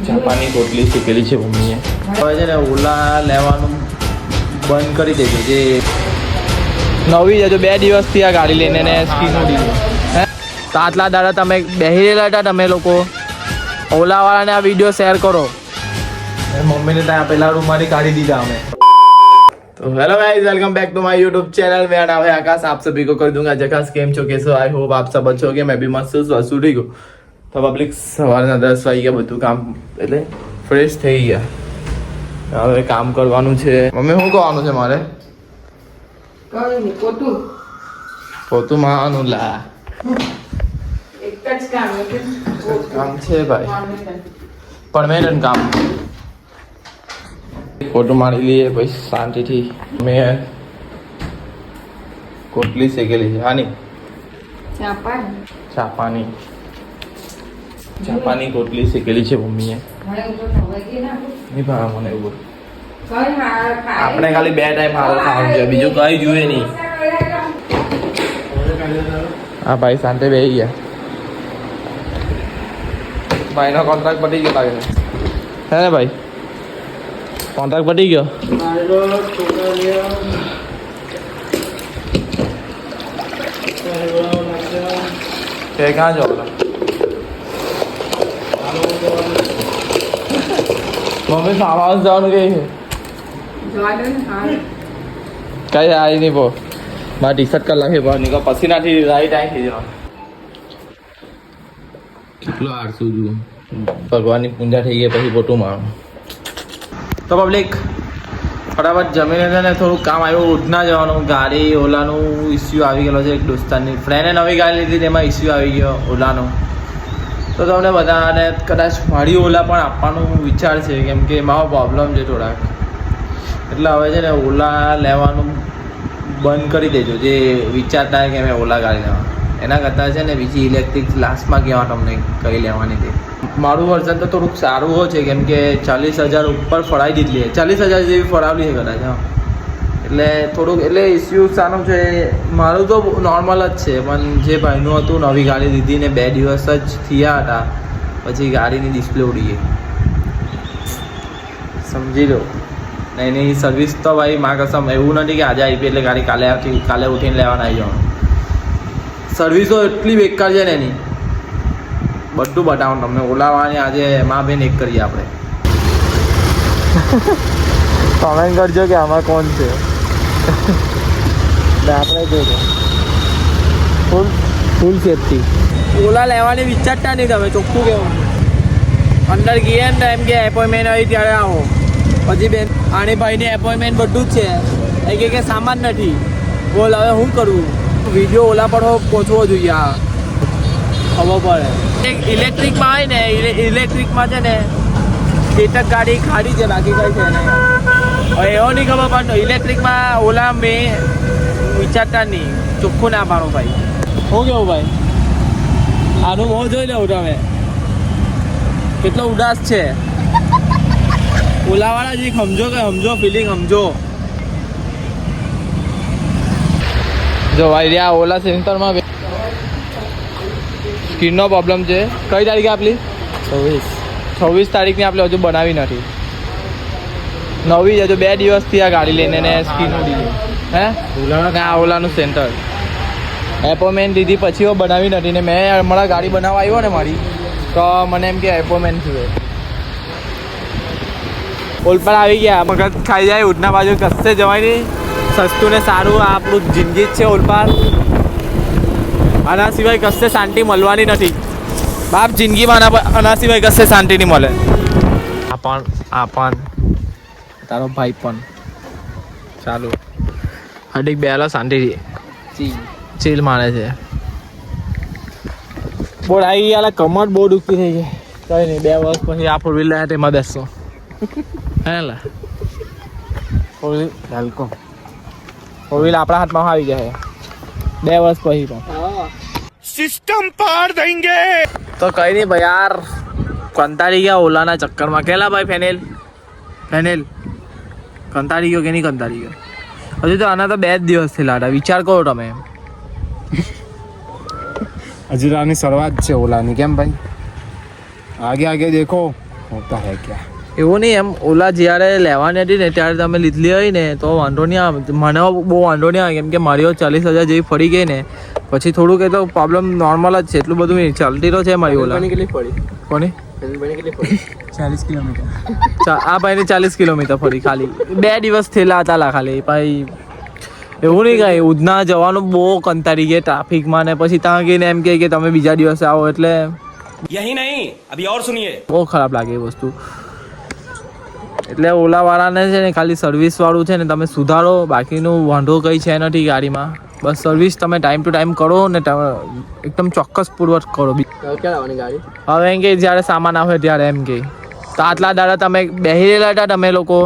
ચાપાની રોટલી શીખેલી છે મમ્મીએ. હવે છે ને ઓલા લેવાનું બંધ કરી દેજો. જે નવી છે, જો 2 દિવસથી આ ગાડી લઈને ને સ્કીન ઉડી હે. તો આટલા દાડા તમે બેસી રહેલા હતા તમે લોકો. ઓલાવાળાને આ વિડીયો શેર કરો. મમ્મીને ત્યાં પેલા રૂમમાંથી કાઢી દીધા અમે. तो hello guys, welcome back to my YouTube channel. मेरा नाम है आकाश. आप सभी को कर दूंगा जकास. केम छो कैसे? आई होप आप सब अच्छे होगे. मैं भी मस्त છું. વસુ ઠીક તો પબ્લિક સવારના 10 વાગ્યા બધું કામ એટલે ફ્રેશ થઈ ગયા. હવે કામ કરવાનું છે. મમ્મી શું કરવાનું છે મારે? કઈ નહીં, પોતું પોતું મારવાનું. લા એક જ કામ છે ભાઈ, પરમેનન્ટ કામ. ફોટો મારી લઈએ પછી શાંતિથી. મેં કોટલી શેકેલી છે. હાની ચાપાની કોટલી શેકેલી છે મમ્મીએ. નહીં ભાવે મને એવું. આપણે ખાલી 2 ટાઈમ હારું ખાવાનું છે, બીજું કઈ જોઈએ નહીં. હા ભાઈ શાંતિ બેસી ગયા. ભાઈનો કોન્ટ્રાક્ટ પતી ગયો લાગે છે હે ને ભાઈ? કોન્ટ્રાક્ટ પતી ગયો. તે ક્યાં જાવ? મમ્મી ફાર્મ હાઉસ જવાનું કે છે? કઈ આવી નહીં બહુ. મારા ટી શર્ટ કલાક છે બહાર નીકળ પછી નાથી રાઈટ આવી થઈ જવાનું. કેટલો આળસું છું. ભગવાનની પૂજા થઈ ગઈ પછી ફોટો મારવાનું. તો પબ્લિક ફટાફટ જમીને છે ને થોડુંક કામ આવ્યું. ઉઠના જવાનું. ગાડી ઓલાનું ઇસ્યુ આવી ગયેલો છે. એક દોસ્તારની ફ્રેન્ડે નવી ગાડી લીધી, તેમાં ઇસ્યુ આવી ગયો ઓલાનો. તો તમને બધાને કદાચ મારી ઓલા પણ આપવાનું વિચાર છે, કેમ કે મારો પ્રોબ્લેમ છે થોડાક. એટલે હવે છે ને ઓલા લેવાનું બંધ કરી દેજો. જે વિચારતા કે મેં ઓલા ગાડી લેવા, એના કરતાં છે ને બીજી ઇલેક્ટ્રિક લાસ્ટમાં કહેવા તમને કઈ લેવાની તે. મારું વર્ઝન તો થોડુંક સારું હોય છે, કેમ કે 40,000 ઉપર ફળાવી દીધલી છે. 40,000 જેવી ફળાવલી છે કદાચ. હા એટલે થોડુંક એટલે ઇસ્યુ સારું છે. મારું તો નોર્મલ જ છે, પણ જે ભાઈનું હતું નવી ગાડી લીધી ને 2 દિવસ જ થયા હતા પછી ગાડીની ડિસ્પ્લે ઉડી ગઈ. સમજી લો. ને એની સર્વિસ તો ભાઈ મારા કસમ એવું નથી કે આજે આવી એટલે ગાડી કાલે ઉઠીને લેવાના આવી જવાનું. સર્વિસો એટલી બેકાર છે ને એની. બધું બતાવું તમને. ઓલાવાની આજે એમાં બેન એક કરીએ આપણે. કમેન્ટ કરજો કે આમાં કોણ છે. આપણે જોજો ફૂલ સેફટી. ઓલા લેવાની વિચારતા નહીં તમે, ચોખ્ખું કેવું. અંદર ગયા ને એમ કે એપોઇન્ટમેન્ટ આવી ત્યારે આવો. પછી બેન આની ભાઈની એપોઇન્ટમેન્ટ બધું જ છે. એ કે સામાન નથી. બોલ હવે શું કરવું? વિડીયો ઓલા પર પહોંચવો જોઈએ. આ ખબર પડે. એક ઇલેક્ટ્રિકમાં હોય ને, ઇલેક્ટ્રિકમાં છે ને ચેતક ગાડી ખાડી છે, બાકી કઈ છે નહીં. હવે એવો નહીં ખબર પણ ઇલેક્ટ્રિકમાં ઓલા મેં વિચારતા નહીં. ચોખ્ખું ના પાડો ભાઈ. શું કેવું ભાઈ? આનું બહુ જોઈ લેવું તમે. કેટલો ઉદાસ છે ઓલાવાળા. જે સમજો કે સમજો ફિલિંગ સમજો. જો ભાઈ રહ્યા ઓલા સેન્ટરમાં સ્કીનનો પ્રોબ્લેમ છે. કઈ તારીખે આપલી? 26 તારીખની આપણે હજુ બનાવી નથી. નવી છે, જો 2 દિવસથી આ ગાડી લઈને ને સ્કીન ઉડી ગઈ હે. આ ઓલાનું સેન્ટર એપોઇન્ટમેન્ટ લીધી પછી બનાવી નથી. ને મેં હમણાં ગાડી બનાવવા આવ્યો ને મારી, તો મને એમ કે એપોઇન્ટમેન્ટ થયું. ઓલપાડ આવી ગયા. મગજ ખાઈ જાય. ઉડના બાજુ કશે જવાય નહીં. સસ્તું ને સારું આપણું જિંદગી જ છે ઓલપાડ. આના સિવાય કશે શાંતિ મળવાની નથી બાપ. જિંદગીમાં આના સિવાય કશે શાંતિ નહીં મળે. આ પણ તારો ભાઈ પણ ચાલુ હડીક બેલો શાંતિથી ચીલ મારે છે. બોલ આવી ગયા. કમર બહુ દુખતી થઈ છે. કઈ નહીં, 2 વર્ષ પછી આ 4 વ્હીલ લાયા તેમાં બેસશો હે લા. 4 વ્હીલ વેલકમ. 4 વ્હીલ આપણા હાથમાં આવી ગયા છે 2 વર્ષ પછી પણ. સિસ્ટમ પાર દેંગે. તો કઈ નહીં ભાઈ યાર, કંટાળી ગયા ઓલાના ચક્કરમાં. કેલા ભાઈ ફેનેલ કંટાળી ગયો કે નહીં કંટાળી ગયો? હજુ તો આના તો 2 જ દિવસ થી લાડા. વિચાર કરો તમે. હજી તો આની શરૂઆત છે ઓલાની. કેમ ભાઈ? આગે આગે દેખો. હોતા હે ક્યાં. એવું નહીં એમ ઓલા જ્યારે લેવાની હતી ને ત્યારે તમે લીધલી હોય ને તો વાંધો નહીં આવે. મને બહુ વાંધો નહીં આવે કેમ કે મારી 40,000 જેવી ફરી ગઈ ને પછી થોડુંક એ તો પ્રોબ્લેમ નોર્મલ જ છે, એટલું બધું નહીં. ચાલતી તો છે મારી ઓલા. કેટલી પડી? કોની? કેટલી પડી? 40 કિલોમીટર. આ ભાઈને 40 કિલોમીટર ફરી ખાલી 2 દિવસ થયેલા હતા ખાલી. ભાઈ એવું નહીં કાંઈ, ઉધના જવાનું બહુ કંટાળી ગયા ટ્રાફિકમાં ને પછી ત્યાં ગઈને એમ કહે કે તમે બીજા દિવસે આવો એટલે यही नहीं अभी और सुनिए બહુ ખરાબ લાગે એ વસ્તુ. એટલે ઓલાવાળાને છે ને ખાલી સર્વિસવાળું છે ને તમે સુધારો, બાકીનું વાંધો કંઈ છે નથી ગાડીમાં. બસ સર્વિસ તમે ટાઈમ ટુ ટાઈમ કરો ને એકદમ ચોક્કસપૂર્વક કરો. ક્યાં આવવાની ગાડી? હવે એમ કે જ્યારે સામાન આવે ત્યારે એમ કે તો આટલા દાડા તમે બેસી રહેલા હતા તમે લોકો,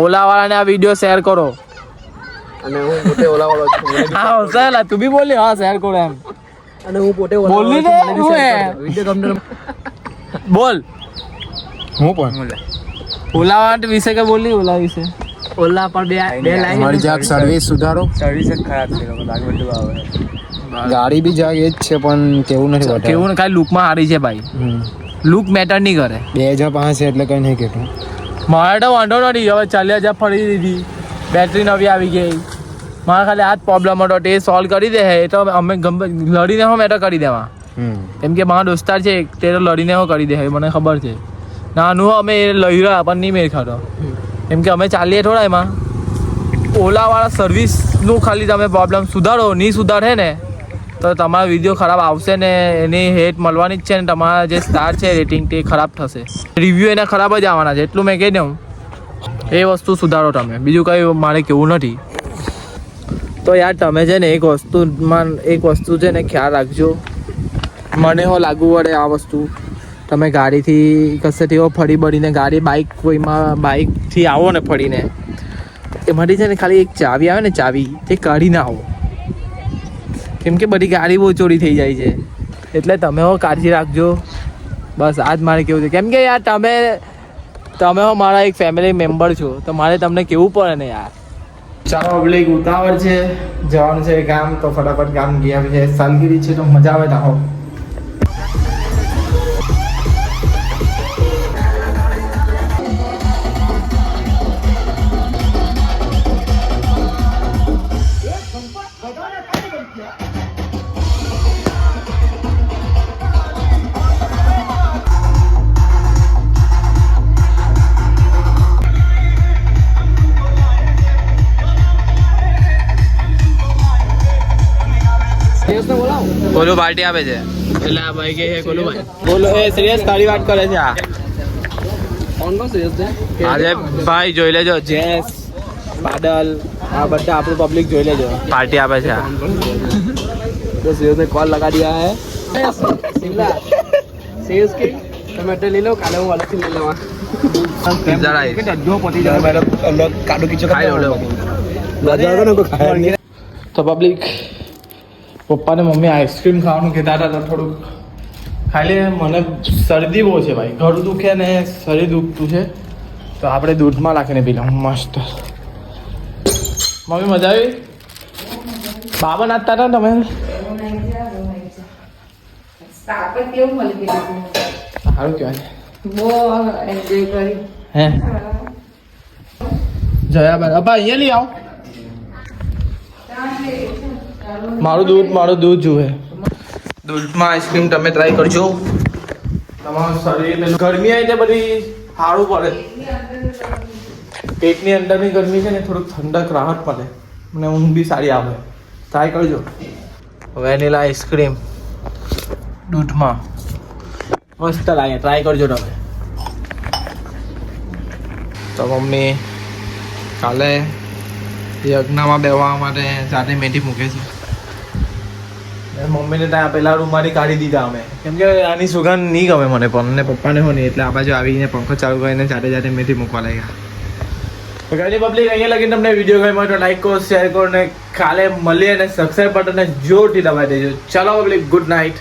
ઓલાવાળાને આ વિડીયો શેર કરો. અને હું પોતે ઓલાવાળો છું. હા સહેલા તું બી બોલી, હા શેર કરો એમ. અને હું પોતે બોલી દે વિડીયો તમને બોલ. હું પણ ઓલા વિશે કે બોલી? ઓલા વિશે ઓલા પર બે લાઈન મારી જાત સર્વિસ સુધારો. સર્વિસ જ ખરાબ છે લોકો લાગે બધું આવે. ગાડી બી જાય એ જ છે પણ કેવું નથી બતાવ્યું. કેવું ને ખાલી લુકમાં હારી છે ભાઈ, લુક મેટર નહીં કરે. 2005 છે એટલે કઈ નહીં કહેતું. મારે તો વાંધો નથી, હવે 40,000 ફરી દીધી, બેટરી નવી આવી ગઈ. મારે ખાલી આ જ પ્રોબ્લેમ હતો, તે સોલ્વ કરી દે. એ તો અમે લડીને હો મેં તો કરી દેવા. કેમ કે મારા દોસ્તાર છે તે તો લડીને હો કરી દે, મને ખબર છે. નાનું અમે લઈ રહ્યા પણ નહીં મેળ ખાતો, કેમ કે અમે ચાલીએ થોડા એમાં. ઓલાવાળા સર્વિસનું ખાલી તમે પ્રોબ્લેમ સુધારો, નહીં સુધારે ને તો તમારો વિડીયો ખરાબ આવશે ને એની હેટ મળવાની જ છે ને તમારા જે સ્ટાર છે રેટિંગ તે ખરાબ થશે. રિવ્યૂ એના ખરાબ જ આવવાના છે, એટલું મેં કહી દઉં. એ વસ્તુ સુધારો તમે, બીજું કંઈ મારે કહેવું નથી. તો યાર તમે છે ને એક વસ્તુ છે ને ખ્યાલ રાખજો. મને હો લાગુ પડે આ વસ્તુ. તમે ગાડીથી કશેથી ફરી બળીને બાઇકથી આવો ને ફરીને, એમાંથી છે ને ખાલી એક ચાવી આવે ને, ચાવી તે કાઢીને આવો. કેમ કે બધી ગાડી બહુ ચોરી થઈ જાય છે, એટલે તમે હો કાળજી રાખજો. બસ આ જ મારે કેવું છે. કેમ કે યાર તમે હો મારા એક ફેમિલી મેમ્બર છો, તો મારે તમને કહેવું પડે ને યાર. ચાલો પબ્લિક ઉતાવળ છે, જવાનું છે ગામ, તો ફટાફટ ગામ ગયા છે. સાલગીરી છે તો મજા આવે ના હો. કોલું પાર્ટી આપે છે એટલે આ ભાઈ કે કોલું ભાઈ બોલો એ સિરિયસ તારી વાત કરે છે. આજે ભાઈ જોઈ લેજો, જેસ બાદલ આ બધા આપણું પબ્લિક જોઈ લેજો, પાર્ટી આપે છે. तो सीएस ने कॉल लगा दिया है. शिमला सीएस की टमाटर ले लो, काले वो अलग से ले लो. તો પબ્લિક પપ્પાને મમ્મી આઈસ્ક્રીમ ખાવાનું કહેતા હતા તો થોડુંક ખાઈ લે. મને શરદી બહુ છે ભાઈ, ઘર દુખે ને શરીર દુખતું છે, તો આપણે દૂધમાં નાખીને પી લઉં મસ્ત. મમ્મી મજા આવી? બાબા નાચતા હતા તમે? કેવું મળી ગયું? સારું કહેવાય. બહુ એન્જોય કરી. હે જયા અપા અહીંયા લઈ આવો. મારું દૂધ જુએ. દૂધમાં આઈસ્ક્રીમ તમે ટ્રાય કરજો. તમારું શરીર ગરમી આવી છે બધી સારું પડે. પેટની અંદરની ગરમી છે ને થોડુંક ઠંડક રાહત મળે અને ઊંઘ બી સારી આવે. ટ્રાય કરજો વેનીલા આઈસ્ક્રીમ દૂધમાં મસ્ત લાગે, ટ્રાય કરજો તમે. તો મમ્મી કાલે યજ્ઞમાં બેસવા માટે જાતે મેથી મૂકે છે. મમ્મીને ત્યાં પેલા રૂમમાંથી કાઢી દીધા અમે, કેમ કે આની સુગંધ નહીં ગમે મને પણ ને પપ્પાને હો નહીં, એટલે આ બાજુ આવીને પંખો ચાલુ કરીને જાતે મેથી મૂકવા લાગ્યા. તો કઈ પબ્લિક અહીંયા લગીને તમને વિડીયો ગમ્યો તો લાઈક કરો, શેર કરો ને કાલે મળીએ અને સબસ્ક્રાઈબ બટનને જોરથી દબાવી દેજો. ચાલો પબ્લિક, ગુડ નાઇટ.